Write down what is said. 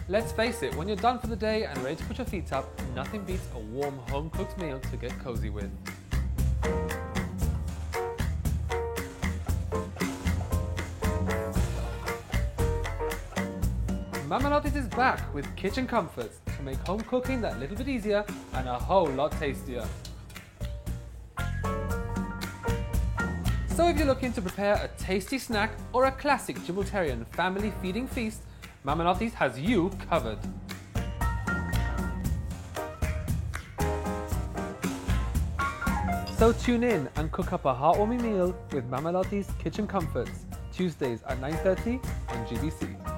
Let's face it, when you're done for the day and ready to put your feet up, nothing beats a warm home-cooked meal to get cozy with. Mama Lottes is back with kitchen comforts to make home cooking that little bit easier and a whole lot tastier. So if you're looking to prepare a tasty snack or a classic Gibraltarian family feeding feast, Mama Lottes has you covered. So tune in and cook up a heartwarming meal with Mama Lottes Kitchen Comforts, Tuesdays at 9:30 on GBC.